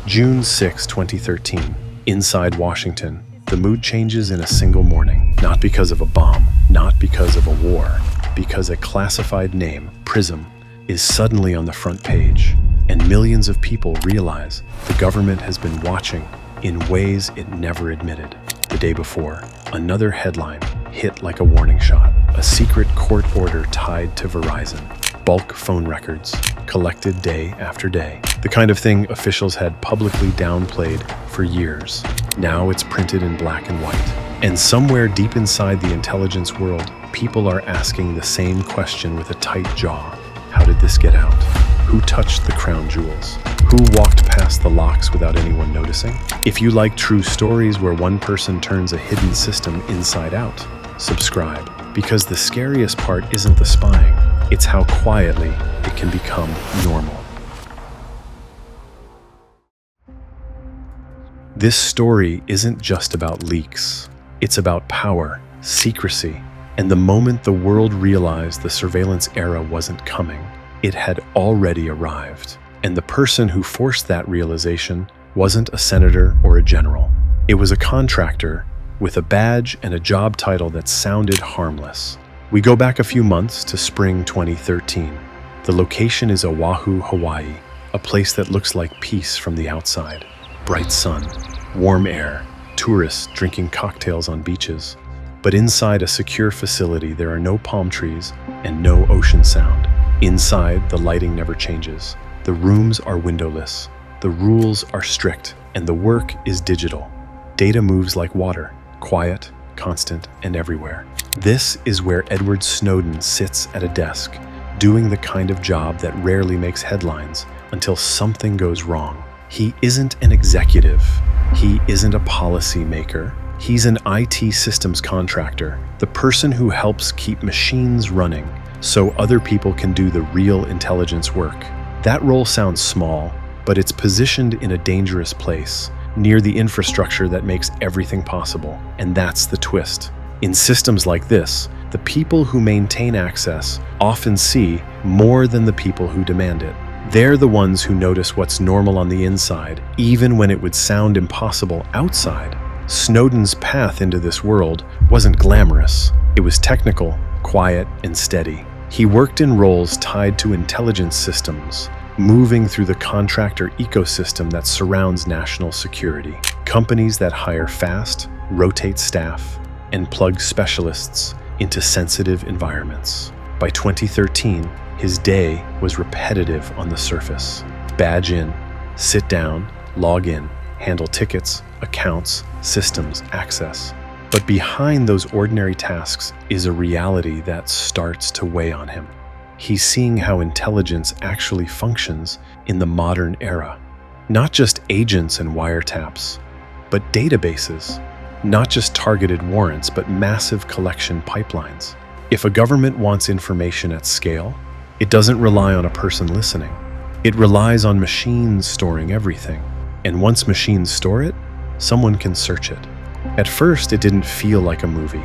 June 6, 2013. Inside Washington, the mood changes in a single morning. Not because of a bomb, not because of a war, because a classified name, PRISM, is suddenly on the front page, and millions of people realize the government has been watching in ways it never admitted. The day before, another headline hit like a warning shot. A secret court order tied to Verizon. Bulk phone records, collected day after day. The kind of thing officials had publicly downplayed for years. Now it's printed in black and white. And somewhere deep inside the intelligence world, people are asking the same question with a tight jaw. How did this get out? Who touched the crown jewels? Who walked past the locks without anyone noticing? If you like true stories where one person turns a hidden system inside out, subscribe. Because the scariest part isn't the spying, it's how quietly it can become normal. This story isn't just about leaks. It's about power, secrecy, and the moment the world realized the surveillance era wasn't coming, it had already arrived. And the person who forced that realization wasn't a senator or a general. It was a contractor with a badge and a job title that sounded harmless. We go back a few months to spring 2013. The location is Oahu, Hawaii, a place that looks like peace from the outside. Bright sun, warm air, tourists drinking cocktails on beaches. But inside a secure facility, there are no palm trees and no ocean sound. Inside, the lighting never changes. The rooms are windowless. The rules are strict, and the work is digital. Data moves like water, quiet, constant, and everywhere. This is where Edward Snowden sits at a desk, doing the kind of job that rarely makes headlines until something goes wrong. He isn't an executive. He isn't a policy maker. He's an IT systems contractor, the person who helps keep machines running so other people can do the real intelligence work. That role sounds small, but it's positioned in a dangerous place, near the infrastructure that makes everything possible. And that's the twist. In systems like this, the people who maintain access often see more than the people who demand it. They're the ones who notice what's normal on the inside, even when it would sound impossible outside. Snowden's path into this world wasn't glamorous. It was technical, quiet, and steady. He worked in roles tied to intelligence systems, moving through the contractor ecosystem that surrounds national security. Companies that hire fast, rotate staff, and plug specialists into sensitive environments. By 2013, his day was repetitive on the surface. Badge in, sit down, log in, handle tickets, accounts, systems, access. But behind those ordinary tasks is a reality that starts to weigh on him. He's seeing how intelligence actually functions in the modern era. Not just agents and wiretaps, but databases. Not just targeted warrants, but massive collection pipelines. If a government wants information at scale, it doesn't rely on a person listening. It relies on machines storing everything. And once machines store it, someone can search it. At first, it didn't feel like a movie.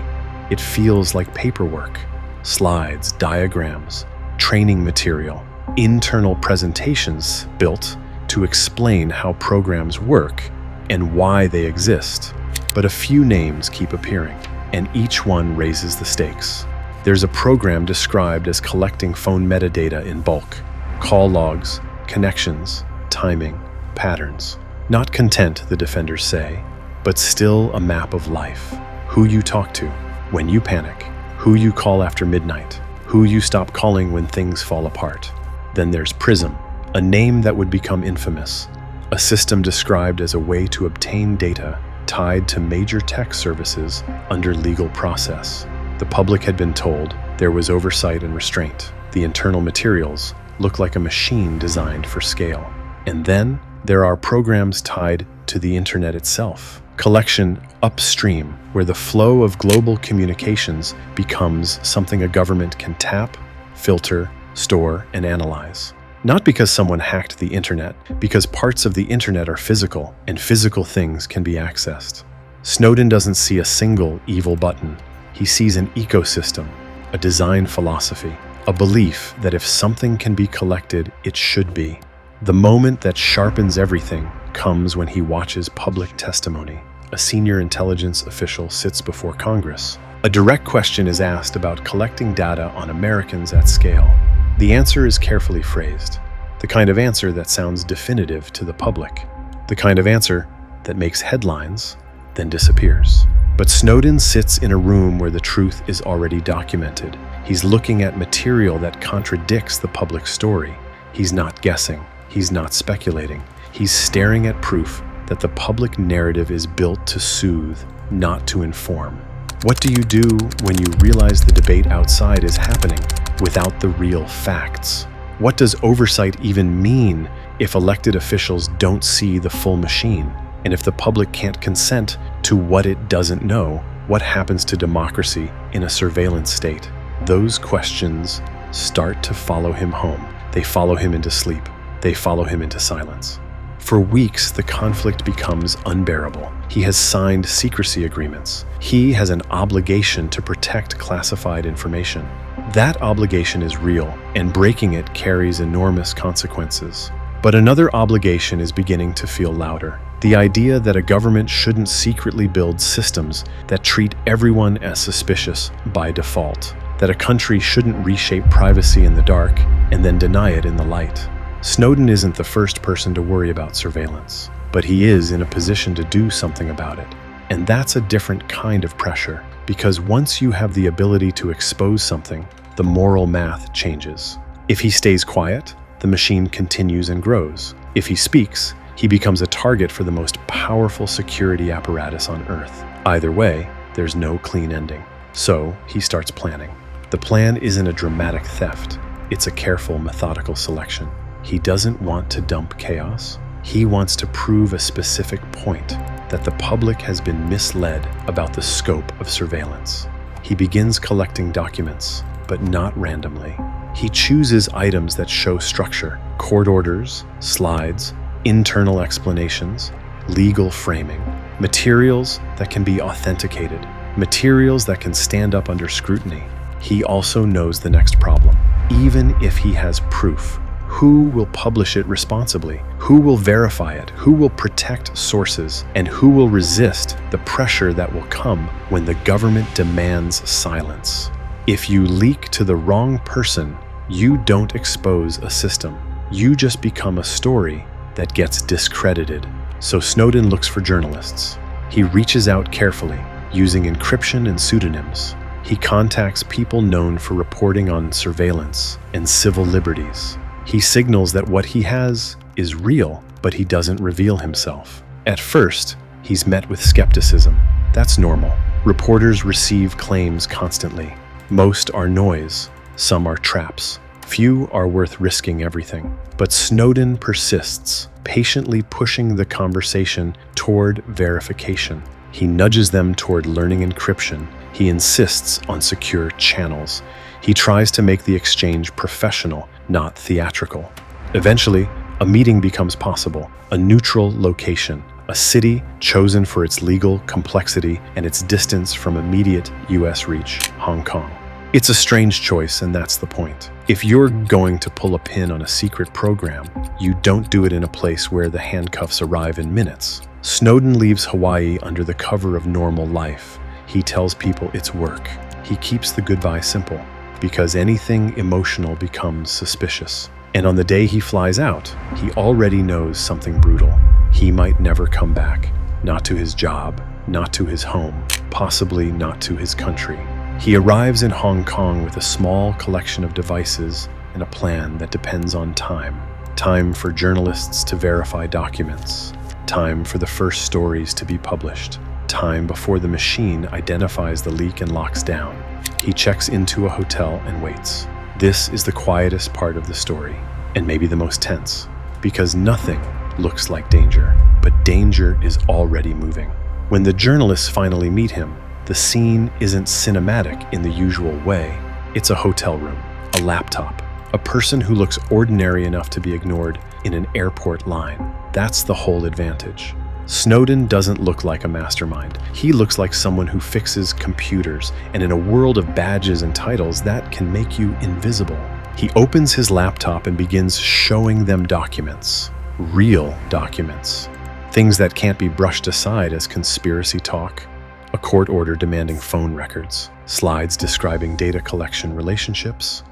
It feels like paperwork, slides, diagrams, training material, internal presentations built to explain how programs work and why they exist. But a few names keep appearing, and each one raises the stakes. There's a program described as collecting phone metadata in bulk, call logs, connections, timing, patterns. Not content, the defenders say, but still a map of life. Who you talk to when you panic, who you call after midnight, who you stop calling when things fall apart. Then there's PRISM, a name that would become infamous, a system described as a way to obtain data tied to major tech services under legal process. The public had been told there was oversight and restraint. The internal materials look like a machine designed for scale. And then there are programs tied to the internet itself. Collection upstream, where the flow of global communications becomes something a government can tap, filter, store, and analyze. Not because someone hacked the internet, because parts of the internet are physical, and physical things can be accessed. Snowden doesn't see a single evil button. He sees an ecosystem, a design philosophy, a belief that if something can be collected, it should be. The moment that sharpens everything comes when he watches public testimony. A senior intelligence official sits before Congress. A direct question is asked about collecting data on Americans at scale. The answer is carefully phrased, the kind of answer that sounds definitive to the public, the kind of answer that makes headlines, then disappears. But Snowden sits in a room where the truth is already documented. He's looking at material that contradicts the public story. He's not guessing. He's not speculating. He's staring at proof that the public narrative is built to soothe, not to inform. What do you do when you realize the debate outside is happening without the real facts? What does oversight even mean if elected officials don't see the full machine? And if the public can't consent to what it doesn't know, what happens to democracy in a surveillance state? Those questions start to follow him home. They follow him into sleep. They follow him into silence. For weeks, the conflict becomes unbearable. He has signed secrecy agreements. He has an obligation to protect classified information. That obligation is real, and breaking it carries enormous consequences. But another obligation is beginning to feel louder. The idea that a government shouldn't secretly build systems that treat everyone as suspicious by default. That a country shouldn't reshape privacy in the dark and then deny it in the light. Snowden isn't the first person to worry about surveillance, but he is in a position to do something about it. And that's a different kind of pressure, because once you have the ability to expose something, the moral math changes. If he stays quiet, the machine continues and grows. If he speaks, he becomes a target for the most powerful security apparatus on Earth. Either way, there's no clean ending. So he starts planning. The plan isn't a dramatic theft. It's a careful, methodical selection. He doesn't want to dump chaos. He wants to prove a specific point, that the public has been misled about the scope of surveillance. He begins collecting documents, but not randomly. He chooses items that show structure: court orders, slides, internal explanations, legal framing, materials that can be authenticated, materials that can stand up under scrutiny. He also knows the next problem. Even if he has proof, who will publish it responsibly? Who will verify it? Who will protect sources? And who will resist the pressure that will come when the government demands silence? If you leak to the wrong person, you don't expose a system. You just become a story that gets discredited. So Snowden looks for journalists. He reaches out carefully, using encryption and pseudonyms. He contacts people known for reporting on surveillance and civil liberties. He signals that what he has is real, but he doesn't reveal himself. At first, he's met with skepticism. That's normal. Reporters receive claims constantly. Most are noise, some are traps. Few are worth risking everything. But Snowden persists, patiently pushing the conversation toward verification. He nudges them toward learning encryption. He insists on secure channels. He tries to make the exchange professional, not theatrical. Eventually, a meeting becomes possible, a neutral location, a city chosen for its legal complexity and its distance from immediate US reach, Hong Kong. It's a strange choice, and that's the point. If you're going to pull a pin on a secret program, you don't do it in a place where the handcuffs arrive in minutes. Snowden leaves Hawaii under the cover of normal life. He tells people it's work. He keeps the goodbye simple, because anything emotional becomes suspicious. And on the day he flies out, he already knows something brutal. He might never come back. Not to his job, not to his home, possibly not to his country. He arrives in Hong Kong with a small collection of devices and a plan that depends on time. Time for journalists to verify documents. Time for the first stories to be published. Time before the machine identifies the leak and locks down. He checks into a hotel and waits. This is the quietest part of the story, and maybe the most tense, because nothing looks like danger, but danger is already moving. When the journalists finally meet him, the scene isn't cinematic in the usual way. It's a hotel room, a laptop, a person who looks ordinary enough to be ignored in an airport line. That's the whole advantage. Snowden doesn't look like a mastermind. He looks like someone who fixes computers, and in a world of badges and titles, that can make you invisible. He opens his laptop and begins showing them documents. Real documents. Things that can't be brushed aside as conspiracy talk. A court order demanding phone records, slides describing data collection relationships,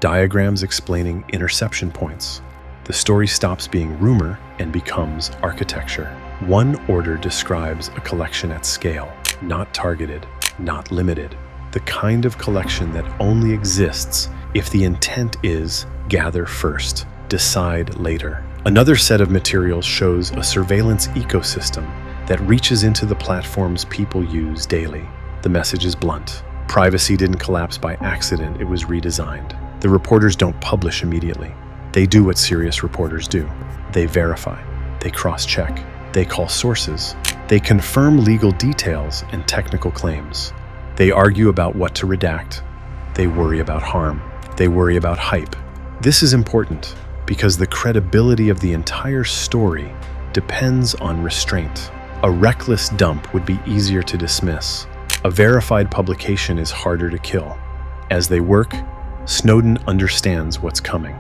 diagrams explaining interception points. The story stops being rumor and becomes architecture. One order describes a collection at scale, not targeted, not limited. The kind of collection that only exists if the intent is gather first, decide later. Another set of materials shows a surveillance ecosystem that reaches into the platforms people use daily. The message is blunt. Privacy didn't collapse by accident, it was redesigned. The reporters don't publish immediately. They do what serious reporters do. They verify, they cross-check, they call sources, they confirm legal details and technical claims. They argue about what to redact. They worry about harm. They worry about hype. This is important because the credibility of the entire story depends on restraint. A reckless dump would be easier to dismiss. A verified publication is harder to kill. As they work, Snowden understands what's coming.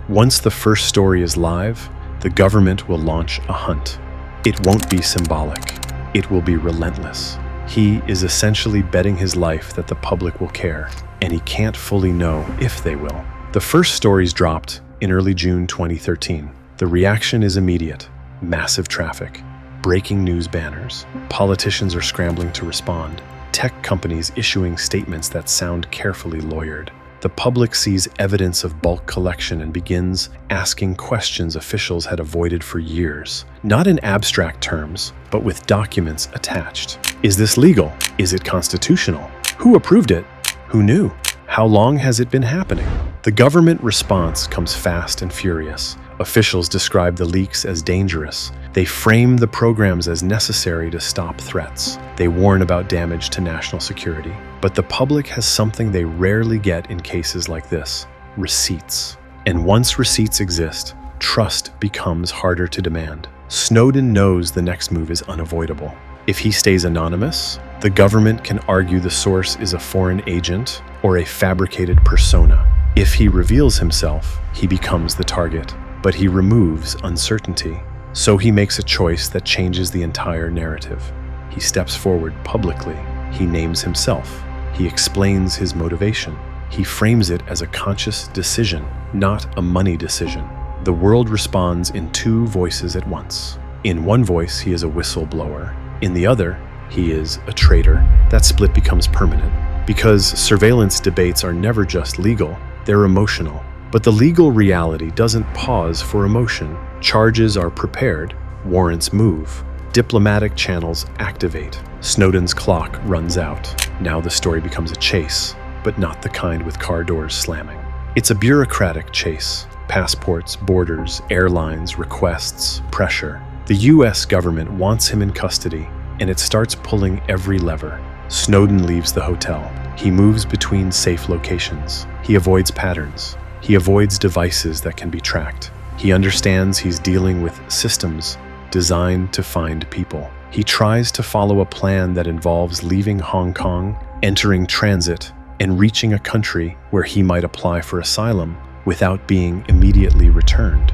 Once the first story is live, the government will launch a hunt. It won't be symbolic. It will be relentless. He is essentially betting his life that the public will care, and he can't fully know if they will. The first stories dropped in early June 2013. The reaction is immediate. Massive traffic. Breaking news banners. Politicians are scrambling to respond. Tech companies issuing statements that sound carefully lawyered. The public sees evidence of bulk collection and begins asking questions officials had avoided for years. Not in abstract terms, but with documents attached. Is this legal? Is it constitutional? Who approved it? Who knew? How long has it been happening? The government response comes fast and furious. Officials describe the leaks as dangerous. They frame the programs as necessary to stop threats. They warn about damage to national security. But the public has something they rarely get in cases like this: receipts. And once receipts exist, trust becomes harder to demand. Snowden knows the next move is unavoidable. If he stays anonymous, the government can argue the source is a foreign agent or a fabricated persona. If he reveals himself, he becomes the target, but he removes uncertainty. So he makes a choice that changes the entire narrative. He steps forward publicly. He names himself. He explains his motivation. He frames it as a conscious decision, not a money decision. The world responds in two voices at once. In one voice, he is a whistleblower. In the other, he is a traitor. That split becomes permanent because surveillance debates are never just legal, they're emotional. But the legal reality doesn't pause for emotion. Charges are prepared, warrants move, diplomatic channels activate. Snowden's clock runs out. Now the story becomes a chase, but not the kind with car doors slamming. It's a bureaucratic chase. Passports, borders, airlines, requests, pressure. The US government wants him in custody, and it starts pulling every lever. Snowden leaves the hotel. He moves between safe locations. He avoids patterns. He avoids devices that can be tracked. He understands he's dealing with systems designed to find people. He tries to follow a plan that involves leaving Hong Kong, entering transit, and reaching a country where he might apply for asylum without being immediately returned.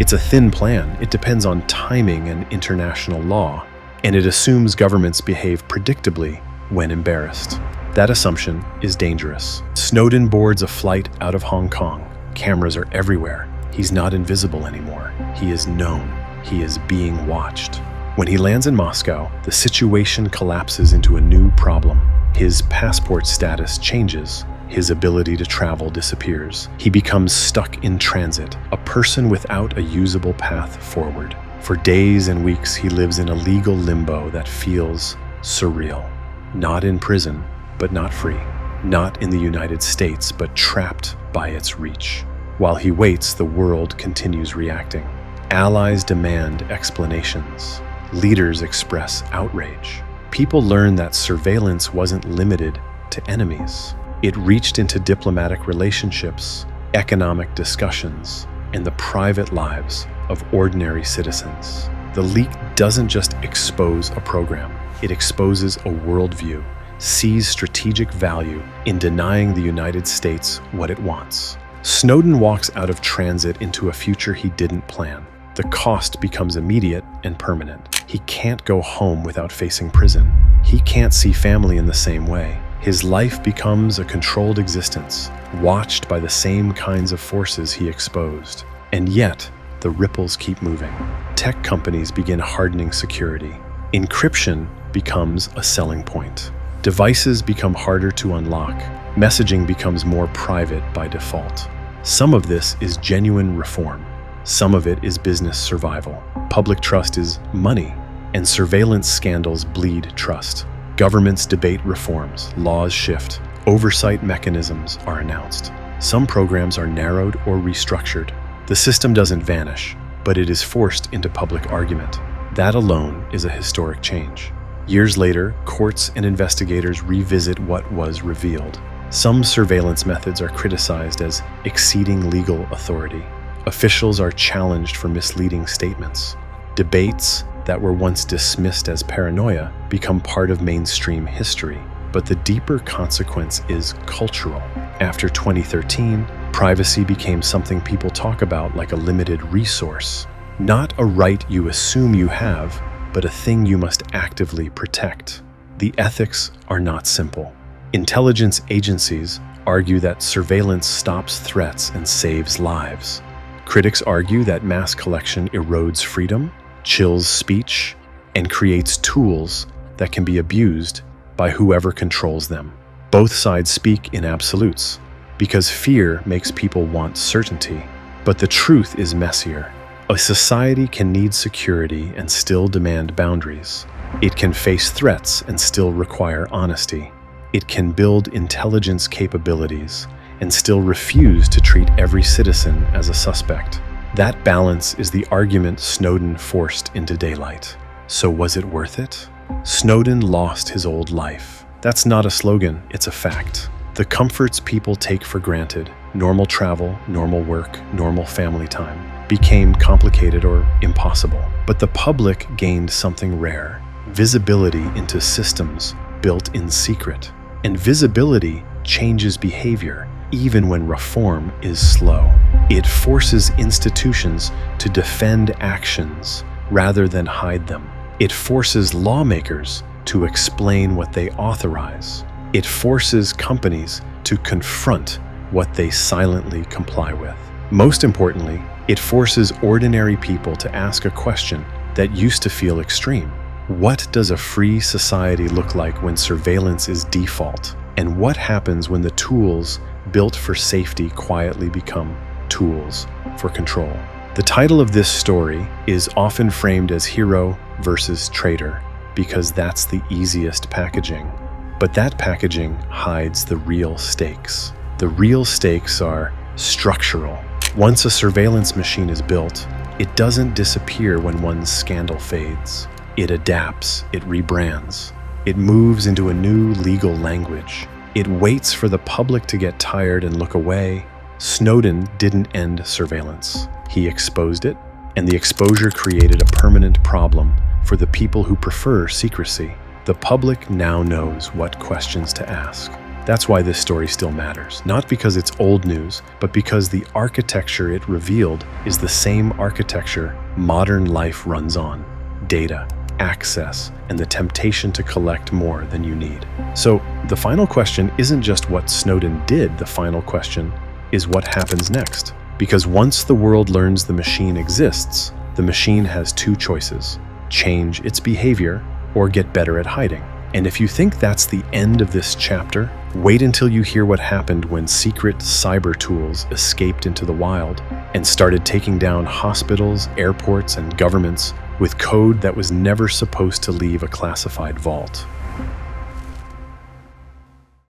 It's a thin plan. It depends on timing and international law, and it assumes governments behave predictably when embarrassed. That assumption is dangerous. Snowden boards a flight out of Hong Kong. Cameras are everywhere. He's not invisible anymore. He is known. He is being watched. When he lands in Moscow, the situation collapses into a new problem. His passport status changes. His ability to travel disappears. He becomes stuck in transit, a person without a usable path forward. For days and weeks, he lives in a legal limbo that feels surreal. Not in prison, but not free. Not in the United States, but trapped by its reach. While he waits, the world continues reacting. Allies demand explanations. Leaders express outrage. People learn that surveillance wasn't limited to enemies. It reached into diplomatic relationships, economic discussions, and the private lives of ordinary citizens. The leak doesn't just expose a program, it exposes a worldview, sees strategic value in denying the United States what it wants. Snowden walks out of transit into a future he didn't plan. The cost becomes immediate and permanent. He can't go home without facing prison. He can't see family in the same way. His life becomes a controlled existence, watched by the same kinds of forces he exposed. And yet, the ripples keep moving. Tech companies begin hardening security. Encryption becomes a selling point. Devices become harder to unlock. Messaging becomes more private by default. Some of this is genuine reform. Some of it is business survival. Public trust is money, and surveillance scandals bleed trust. Governments debate reforms, laws shift, oversight mechanisms are announced. Some programs are narrowed or restructured. The system doesn't vanish, but it is forced into public argument. That alone is a historic change. Years later, courts and investigators revisit what was revealed. Some surveillance methods are criticized as exceeding legal authority. Officials are challenged for misleading statements. Debates that were once dismissed as paranoia become part of mainstream history. But the deeper consequence is cultural. After 2013, privacy became something people talk about like a limited resource. Not a right you assume you have, but a thing you must actively protect. The ethics are not simple. Intelligence agencies argue that surveillance stops threats and saves lives. Critics argue that mass collection erodes freedom, chills speech, and creates tools that can be abused by whoever controls them. Both sides speak in absolutes, because fear makes people want certainty. But the truth is messier. A society can need security and still demand boundaries. It can face threats and still require honesty. It can build intelligence capabilities and still refuse to treat every citizen as a suspect. That balance is the argument Snowden forced into daylight. So was it worth it? Snowden lost his old life. That's not a slogan, it's a fact. The comforts people take for granted, normal travel, normal work, normal family time, became complicated or impossible. But the public gained something rare: visibility into systems built in secret. And visibility changes behavior, even when reform is slow. It forces institutions to defend actions rather than hide them. It forces lawmakers to explain what they authorize. It forces companies to confront what they silently comply with. Most importantly, it forces ordinary people to ask a question that used to feel extreme. What does a free society look like when surveillance is default? And what happens when the tools built for safety quietly become tools for control? The title of this story is often framed as hero versus traitor because that's the easiest packaging. But that packaging hides the real stakes. The real stakes are structural. Once a surveillance machine is built, it doesn't disappear when one scandal fades. It adapts, it rebrands. It moves into a new legal language. It waits for the public to get tired and look away. Snowden didn't end surveillance. He exposed it, and the exposure created a permanent problem for the people who prefer secrecy. The public now knows what questions to ask. That's why this story still matters. Not because it's old news, but because the architecture it revealed is the same architecture modern life runs on: data, access, and the temptation to collect more than you need. So the final question isn't just what Snowden did, the final question is what happens next. Because once the world learns the machine exists, the machine has two choices: change its behavior or get better at hiding. And if you think that's the end of this chapter, wait until you hear what happened when secret cyber tools escaped into the wild and started taking down hospitals, airports, and governments with code that was never supposed to leave a classified vault.